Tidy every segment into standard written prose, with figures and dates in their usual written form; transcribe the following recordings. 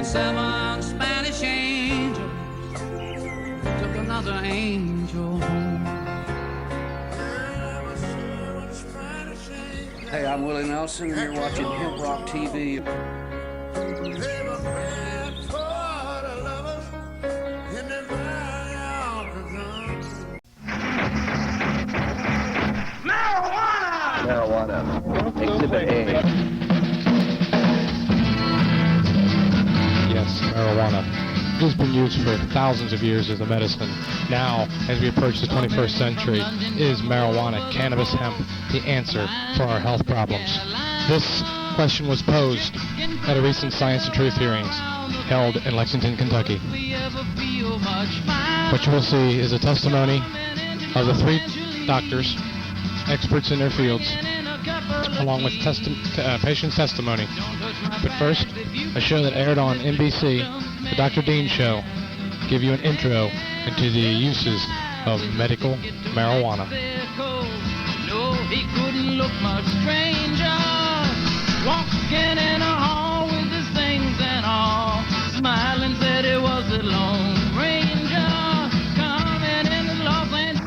and 7 Spanish angels took another angel home. Hey, I'm Willie Nelson, and you're watching HempRock TV. Marijuana. Exhibit A. Yes, marijuana. It has been used for thousands of years as a medicine. Now, as we approach the 21st century, is marijuana, cannabis, hemp, the answer for our health problems? This question was posed at a recent Science and Truth hearings held in Lexington, Kentucky. What you will see is a testimony of the 3 doctors, experts in their fields, along with patient testimony. But first, a show that aired on NBC, the Dr. Dean Show, give you an intro into the uses of medical marijuana. No, he couldn't look much stranger. Walking in a hall with his things and all, smiling said it was the Lone Ranger coming into Los Angeles.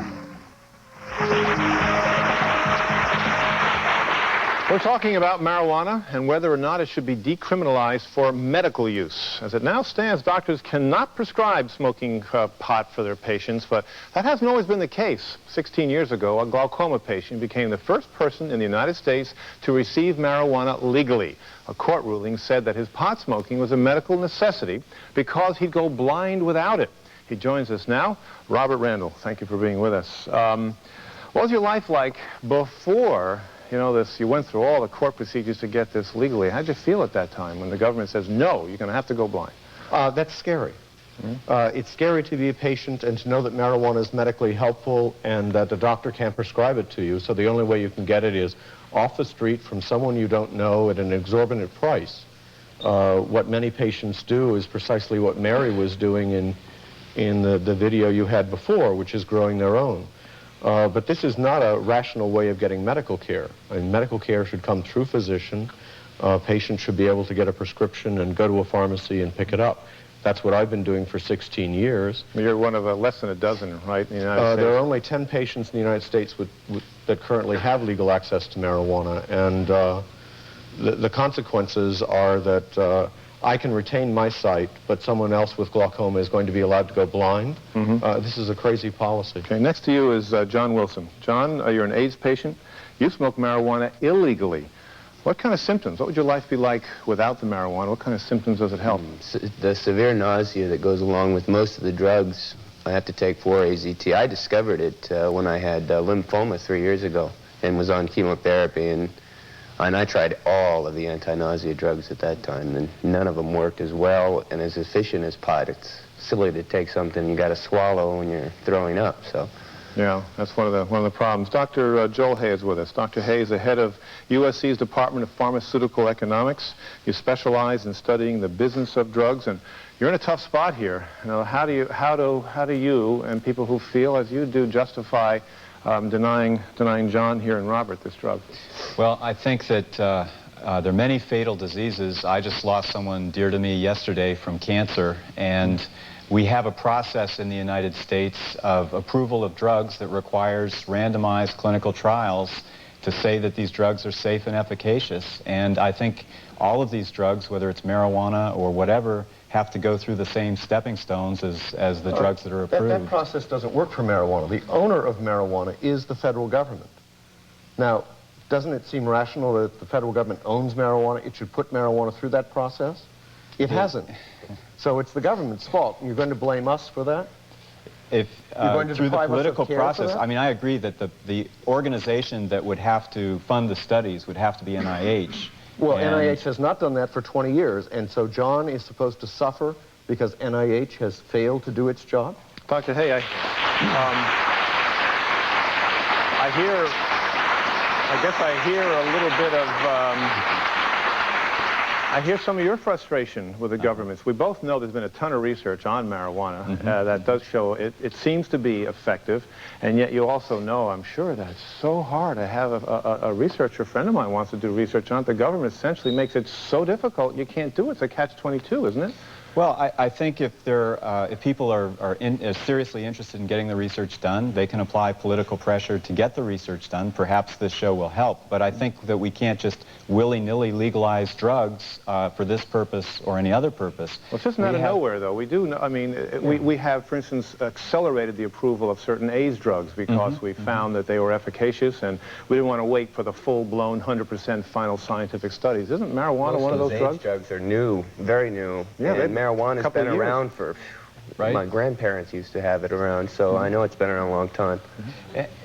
We're talking about marijuana and whether or not it should be decriminalized for medical use. As it now stands, doctors cannot prescribe smoking pot for their patients, but that hasn't always been the case. 16 years ago, a glaucoma patient became the first person in the United States to receive marijuana legally. A court ruling said that his pot smoking was a medical necessity because he'd go blind without it. He joins us now. Robert Randall, thank you for being with us. What was your life like before you went through all the court procedures to get this legally? How'd you feel at that time when the government says, no, you're going to have to go blind? That's scary. It's scary to be a patient and to know that marijuana is medically helpful and that the doctor can't prescribe it to you. So the only way you can get it is off the street from someone you don't know at an exorbitant price. What many patients do is precisely what Mary was doing in the video you had before, which is growing their own. But this is not a rational way of getting medical care. I mean, medical care should come through physician. Patients should be able to get a prescription and go to a pharmacy and pick it up. That's what I've been doing for 16 years. You're one of less than a dozen, right, in the United States? There are only 10 patients in the United States that currently have legal access to marijuana, and the consequences are that I can retain my sight, but someone else with glaucoma is going to be allowed to go blind. This is a crazy policy. Okay, next to you is John Wilson. John, you're an AIDS patient. You smoke marijuana illegally. What kind of symptoms? What would your life be like without the marijuana? What kind of symptoms does it help? The severe nausea that goes along with most of the drugs I have to take for AZT. I discovered it when I had lymphoma 3 years ago and was on chemotherapy, and I tried all of the anti-nausea drugs at that time, and none of them worked as well and as efficient as pot. It's silly to take something you got to swallow when you're throwing up. So, yeah, that's one of the problems. Dr. Joel Hay is with us. Dr. Hay is the head of USC's Department of Pharmaceutical Economics. You specialize in studying the business of drugs, and you're in a tough spot here. How do you and people who feel as you do justify denying John here and Robert this drug? Well, I think that there are many fatal diseases. I just lost someone dear to me yesterday from cancer, and we have a process in the United States of approval of drugs that requires randomized clinical trials to say that these drugs are safe and efficacious. And I think all of these drugs, whether it's marijuana or whatever, have to go through the same stepping stones as the drugs that are approved. That process doesn't work for marijuana. The owner of marijuana is the federal government. Now, doesn't it seem rational that if the federal government owns marijuana, it should put marijuana through that process? It hasn't. So it's the government's fault. You're going to blame us for that? If through the political process, I mean, I agree that the organization that would have to fund the studies would have to be NIH. Well, NIH has not done that for 20 years, and so John is supposed to suffer because NIH has failed to do its job? Dr. Hay, I guess I hear a little bit of I hear some of your frustration with the governments. We both know there's been a ton of research on marijuana that does show it seems to be effective, and yet you also know, I'm sure, that it's so hard. I have a researcher friend of mine wants to do research on it. The government essentially makes it so difficult you can't do it. It's a catch-22, isn't it? Well, I think if people are seriously interested in getting the research done, they can apply political pressure to get the research done. Perhaps this show will help. But I think that we can't just willy-nilly legalize drugs for this purpose or any other purpose. Well, it's just out of nowhere, though. We do know, I mean, we have, for instance, accelerated the approval of certain AIDS drugs because we found that they were efficacious, and we didn't want to wait for the full-blown 100% final scientific studies. Isn't marijuana one of those drugs? AIDS drugs are new, very new. Yeah, marijuana's been around for, my grandparents used to have it around, so I know it's been around a long time.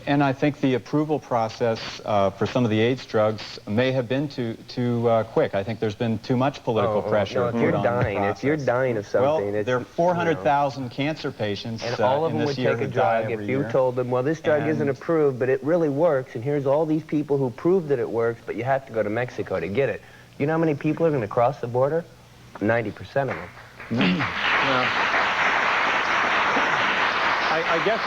And I think the approval process for some of the AIDS drugs may have been too quick. I think there's been too much political pressure. No, if you're dying of something, well, there are 400,000 cancer patients and all of them would take a drug if you told them, well, this drug isn't approved, but it really works, and here's all these people who prove that it works, but you have to go to Mexico to get it. You know how many people are going to cross the border? 90% of them. I guess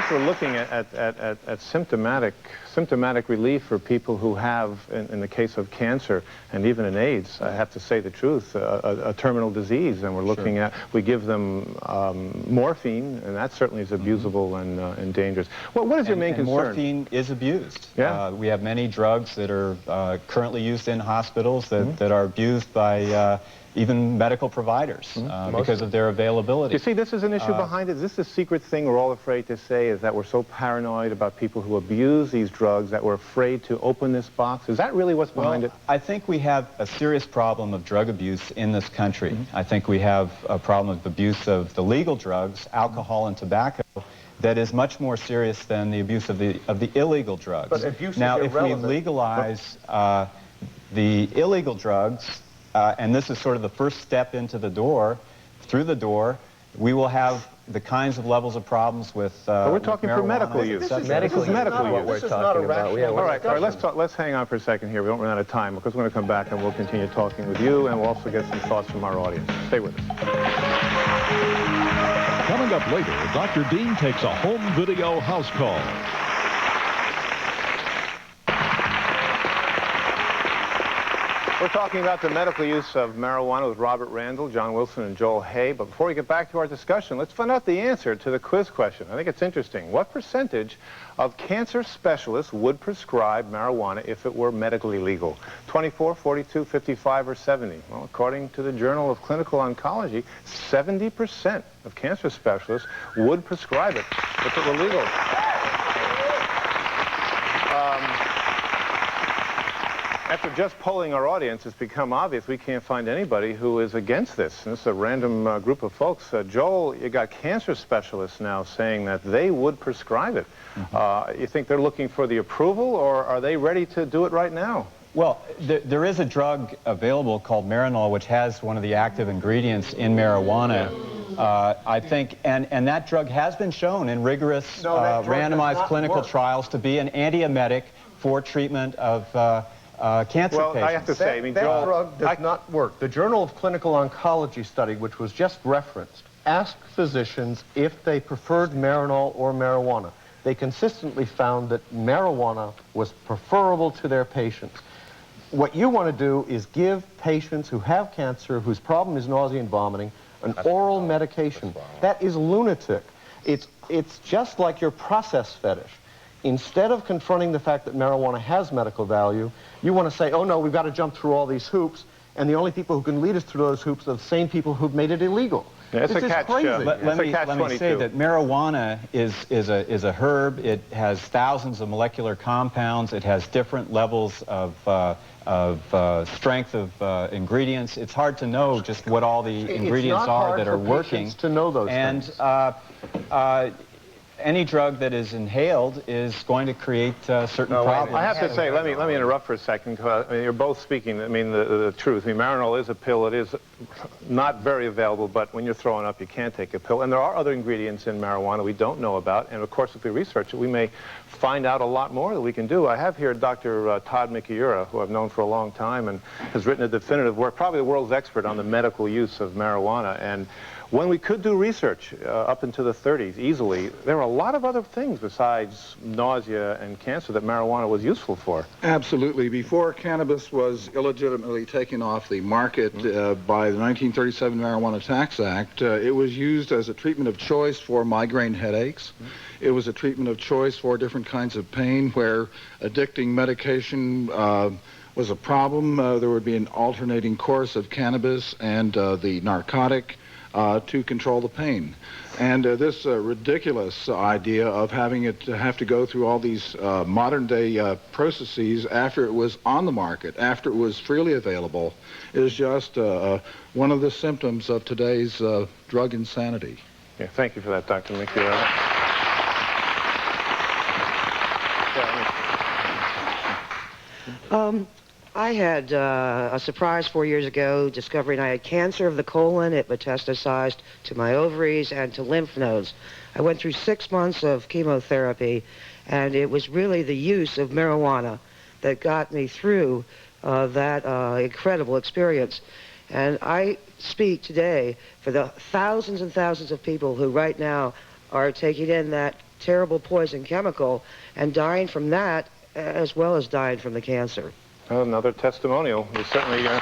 we're looking at symptomatic relief for people who have, in the case of cancer and even in AIDS, I have to say the truth, a terminal disease, and we're looking at, we give them morphine, and that certainly is abusable and dangerous. Well, what is your main concern? Morphine is abused. Yeah. We have many drugs that are currently used in hospitals that are abused by even medical providers because of their availability. You see, this is an issue behind it. Is this the secret thing we're all afraid to say, is that we're so paranoid about people who abuse these drugs that we're afraid to open this box? Is that really what's behind it? I think we have a serious problem of drug abuse in this country. I think we have a problem of abuse of the legal drugs, alcohol and tobacco, that is much more serious than the abuse of the illegal drugs. But abuse now, is if we legalize the illegal drugs, and this is sort of the first step into the door, through the door, we will have the kinds of levels of problems with we're talking for medical use. This is medical use. What we're talking about. Yeah, all right, let's hang on for a second here. We don't run out of time because we're going to come back and we'll continue talking with you, and we'll also get some thoughts from our audience. Stay with us. Coming up later, Dr. Dean takes a home video house call. We're talking about the medical use of marijuana with Robert Randall, John Wilson, and Joel Hay. But before we get back to our discussion, let's find out the answer to the quiz question. I think it's interesting. What percentage of cancer specialists would prescribe marijuana if it were medically legal? 24, 42, 55, or 70? Well, according to the Journal of Clinical Oncology, 70% of cancer specialists would prescribe it if it were legal. After just polling our audience, it's become obvious we can't find anybody who is against this. And this is a random group of folks. Joel, you got cancer specialists now saying that they would prescribe it. You think they're looking for the approval, or are they ready to do it right now? Well, there is a drug available called Marinol, which has one of the active ingredients in marijuana. I think, and that drug has been shown in rigorous randomized clinical trials to be an antiemetic for treatment of cancer patients. I have to say, I mean, that Joel, drug does not work. The Journal of Clinical Oncology study, which was just referenced, asked physicians if they preferred Marinol or marijuana. They consistently found that marijuana was preferable to their patients. What you want to do is give patients who have cancer, whose problem is nausea and vomiting, an oral medication. That is lunatic. It's just like your process fetish. Instead of confronting the fact that marijuana has medical value, you want to say, oh no, we've got to jump through all these hoops, and the only people who can lead us through those hoops are the same people who've made it illegal. Yeah, it's this a is catch. Crazy. Let me say that marijuana is a herb. It has thousands of molecular compounds. It has different levels of strength of ingredients. It's hard to know just what all the ingredients are that are working. To know those things. any drug that is inhaled is going to create certain problems. I have to say, let me interrupt for a second. I mean, you're both speaking, the truth. I mean, Marinol is a pill. It is not very available, but when you're throwing up, you can't take a pill. And there are other ingredients in marijuana we don't know about. And of course, if we research it, we may find out a lot more that we can do. I have here Dr. Todd Mikuriya, who I've known for a long time and has written a definitive work, probably the world's expert on the medical use of marijuana. And when we could do research up into the 30s easily, there were a lot of other things besides nausea and cancer that marijuana was useful for. Absolutely. Before cannabis was illegitimately taken off the market by the 1937 Marijuana Tax Act, it was used as a treatment of choice for migraine headaches. It was a treatment of choice for different kinds of pain where addicting medication was a problem. There would be an alternating course of cannabis and the narcotic to control the pain. And this ridiculous idea of having it have to go through all these modern-day processes after it was on the market, after it was freely available, is just one of the symptoms of today's drug insanity. Yeah, thank you for that, Dr. Mikuriya. I had a surprise 4 years ago, discovering I had cancer of the colon. It metastasized to my ovaries and to lymph nodes. I went through 6 months of chemotherapy, and it was really the use of marijuana that got me through that incredible experience. And I speak today for the thousands and thousands of people who right now are taking in that terrible poison chemical and dying from that as well as dying from the cancer. Another testimonial. We certainly... Yes.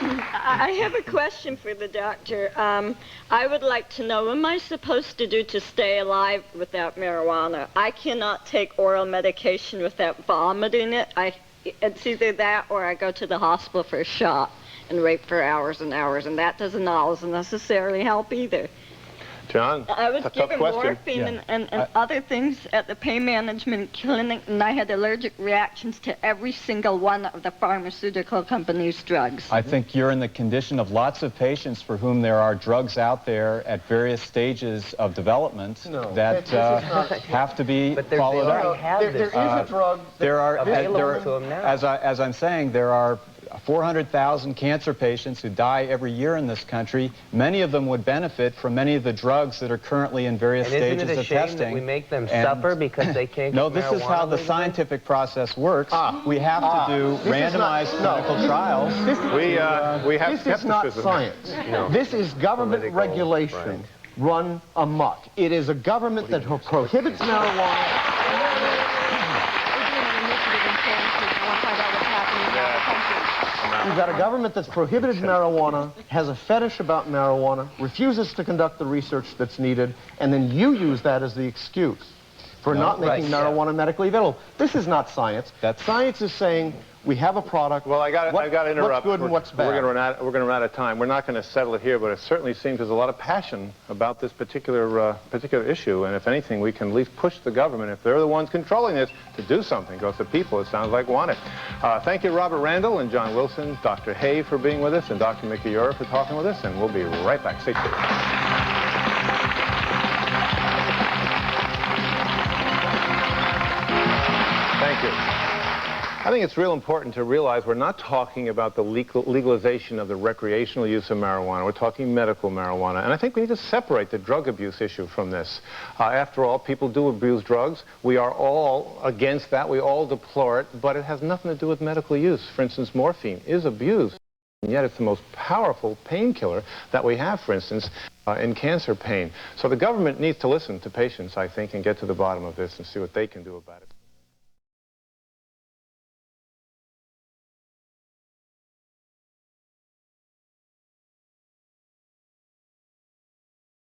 I have a question for the doctor. I would like to know, what am I supposed to do to stay alive without marijuana? I cannot take oral medication without vomiting it. It's either that or I go to the hospital for a shot and wait for hours and hours, and that doesn't always necessarily help either. John, I was given morphine and other things at the pain management clinic, and I had allergic reactions to every single one of the pharmaceutical company's drugs. I think you're in the condition of lots of patients for whom there are drugs out there at various stages of development that have to be followed up. There is a drug available to them now. As I'm saying, there are 400,000 cancer patients who die every year in this country. Many of them would benefit from many of the drugs that are currently in various stages of testing. Isn't it a shame that we make them suffer because they can't No, this is how the scientific process works. We have to do randomized clinical trials. This is not science. This is government regulation run amok. It is a government that prohibits marijuana. You've got a government that's prohibited marijuana, has a fetish about marijuana, refuses to conduct the research that's needed, and then you use that as the excuse for not making marijuana medically available. This is not science. Science is saying we have a product. Well, I got to interrupt. What's good and what's bad? We're going to run out of time. We're not going to settle it here, but it certainly seems there's a lot of passion about this particular issue. And if anything, we can at least push the government, if they're the ones controlling this, to do something. Because the people, it sounds like, want it. Thank you, Robert Randall and John Wilson, Dr. Hay for being with us, and Dr. Mikuriya for talking with us. And we'll be right back. Stay tuned. Thank you. I think it's real important to realize we're not talking about the legalization of the recreational use of marijuana. We're talking medical marijuana. And I think we need to separate the drug abuse issue from this. After all, people do abuse drugs. We are all against that. We all deplore it. But it has nothing to do with medical use. For instance, morphine is abused. And yet it's the most powerful painkiller that we have, for instance, in cancer pain. So the government needs to listen to patients, I think, and get to the bottom of this and see what they can do about it.